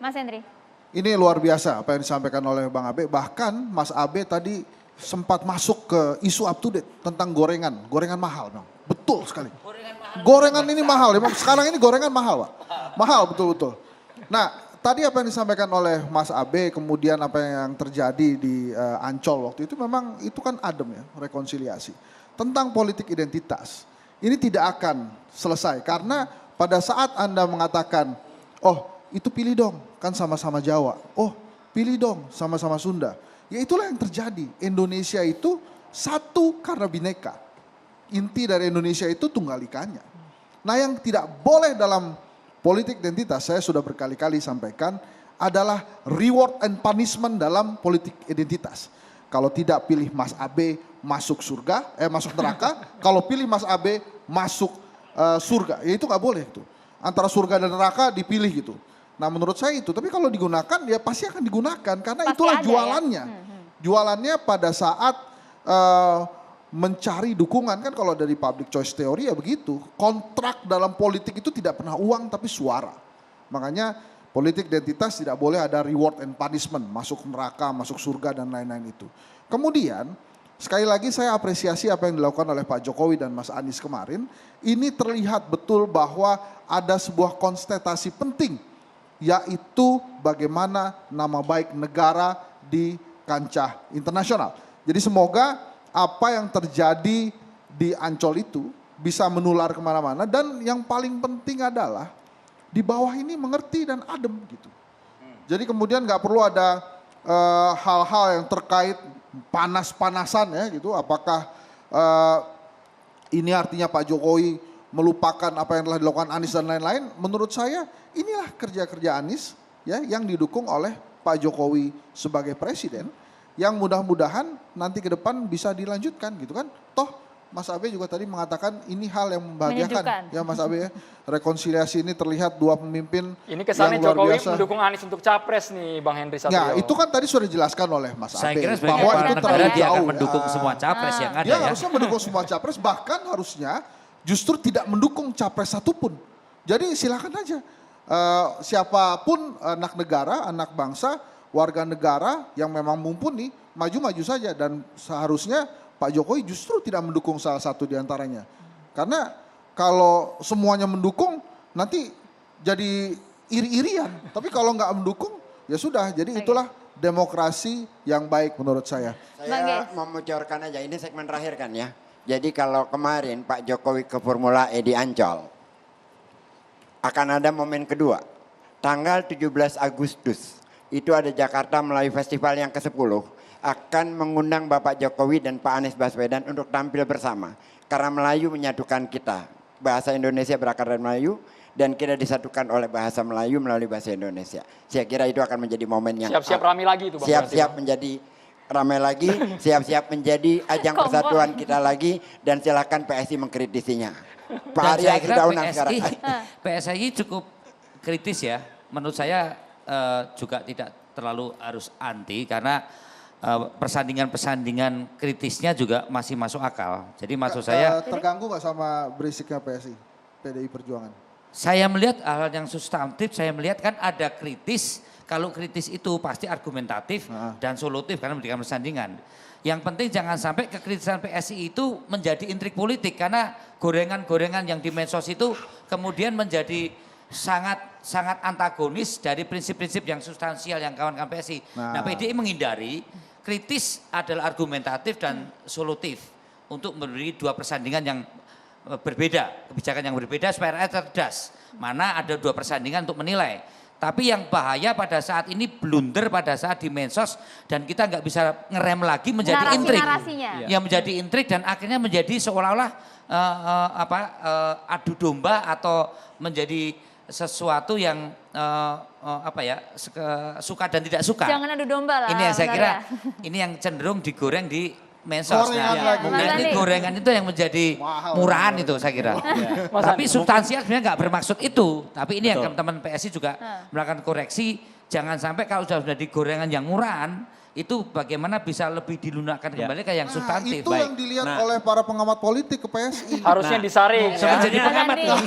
Mas Henry. Ini luar biasa apa yang disampaikan oleh Bang Abe. Bahkan Mas Abe tadi sempat masuk ke isu up to date tentang gorengan. Gorengan mahal, Bang. Betul sekali. Gorengan ini mahal. Sekarang ini gorengan mahal, Pak. Mahal betul-betul. Nah, tadi apa yang disampaikan oleh Mas Abe, kemudian apa yang terjadi di Ancol waktu itu memang itu kan adem ya, rekonsiliasi. Tentang politik identitas. Ini tidak akan selesai karena pada saat Anda mengatakan, oh itu pilih dong, kan sama-sama Jawa. Oh, pilih dong, sama-sama Sunda. Ya itulah yang terjadi. Indonesia itu satu karena bineka. Inti dari Indonesia itu tunggal ikanya. Nah yang tidak boleh dalam politik identitas, saya sudah berkali-kali sampaikan, adalah reward and punishment dalam politik identitas. Kalau tidak pilih Mas Abe masuk surga, masuk neraka. Kalau pilih Mas Abe masuk surga, ya itu nggak boleh tuh. Antara surga dan neraka dipilih gitu. Nah menurut saya itu, tapi kalau digunakan ya pasti akan digunakan karena pasti itulah jualannya. Ya? Jualannya pada saat mencari dukungan kan kalau dari public choice theory ya begitu. Kontrak dalam politik itu tidak pernah uang tapi suara. Makanya politik identitas tidak boleh ada reward and punishment, masuk neraka, masuk surga dan lain-lain itu. Kemudian sekali lagi saya apresiasi apa yang dilakukan oleh Pak Jokowi dan Mas Anies kemarin. Ini terlihat betul bahwa ada sebuah konsentrasi penting, yaitu bagaimana nama baik negara di kancah internasional. Jadi semoga apa yang terjadi di Ancol itu bisa menular kemana-mana dan yang paling penting adalah di bawah ini mengerti dan adem gitu. Jadi kemudian nggak perlu ada hal-hal yang terkait panas-panasan ya gitu. Apakah ini artinya Pak Jokowi melupakan apa yang telah dilakukan Anies dan lain-lain? Menurut saya inilah kerja-kerja Anies ya yang didukung oleh Pak Jokowi sebagai presiden yang mudah-mudahan nanti ke depan bisa dilanjutkan gitu kan. Toh Mas Abe juga tadi mengatakan ini hal yang membahagiakan ya Mas Abe ya. Rekonsiliasi ini terlihat dua pemimpin ini kesannya yang luar Jokowi biasa. mendukung Anies untuk capres nih Bang Henry Satrio. Ya itu kan tadi sudah dijelaskan oleh Mas Saya Abe kira bahwa itu terlalu dia akan jauh. mendukung semua capres yang ada Dia ya. harusnya mendukung semua capres, bahkan harusnya justru tidak mendukung capres satupun. Jadi silakan aja siapapun anak negara, anak bangsa, warga negara yang memang mumpuni maju-maju saja dan seharusnya Pak Jokowi justru tidak mendukung salah satu di antaranya. Karena kalau semuanya mendukung nanti jadi iri-irian. Tapi kalau nggak mendukung ya sudah. Jadi itulah demokrasi yang baik menurut saya. Saya mau bocorkan aja, ini segmen terakhir kan ya. Jadi kalau kemarin Pak Jokowi ke Formula E di Ancol, akan ada momen kedua. Tanggal 17 Agustus, itu ada Jakarta Melayu Festival yang ke-10. Akan mengundang Bapak Jokowi dan Pak Anies Baswedan untuk tampil bersama. Karena Melayu menyatukan kita. Bahasa Indonesia berakar dari Melayu dan kita disatukan oleh bahasa Melayu melalui bahasa Indonesia. Saya kira itu akan menjadi momen yang siap-siap ramai lagi itu Bang. Siap-siap menjadi ramai lagi, siap-siap menjadi ajang persatuan kita lagi dan silakan PSI mengkritisinya. Pak Arya sudah undang sekarang. PSI cukup kritis ya. Menurut saya juga tidak terlalu harus anti karena persandingan-persandingan kritisnya juga masih masuk akal. Jadi maksud saya terganggu nggak sama berisiknya PSI, PDI Perjuangan? Saya melihat hal yang substantif, saya melihat kan ada kritis. Kalau kritis itu pasti argumentatif dan solutif karena memberikan persandingan. Yang penting jangan sampai kekritisan PSI itu menjadi intrik politik karena gorengan-gorengan yang di medsos itu kemudian menjadi sangat antagonis dari prinsip-prinsip yang substansial yang kawan-kawan PSI. Nah PDI menghindari kritis adalah argumentatif dan solutif untuk memberi dua persandingan yang berbeda, kebijakan yang berbeda supaya rakyat cerdas. Mana ada dua persandingan untuk menilai. Tapi yang bahaya pada saat ini blunder pada saat di medsos dan kita nggak bisa ngerem lagi menjadi intrik. Yang menjadi intrik dan akhirnya menjadi seolah-olah adu domba atau menjadi sesuatu yang suka dan tidak suka. Jangan adu domba lah. Ini yang saya kira ini yang cenderung digoreng di medsos. Mungkin gorengan itu yang menjadi murahan itu saya kira. Tapi substansial sebenarnya nggak bermaksud itu. Tapi ini yang teman-teman PSI juga melakukan koreksi. Jangan sampai kalau sudah di gorengan yang murahan itu bagaimana bisa lebih dilunakkan kembali ke yang substantif. Itu yang dilihat oleh para pengamat politik ke PSI. Harusnya disaring. Jadi pengamat nih.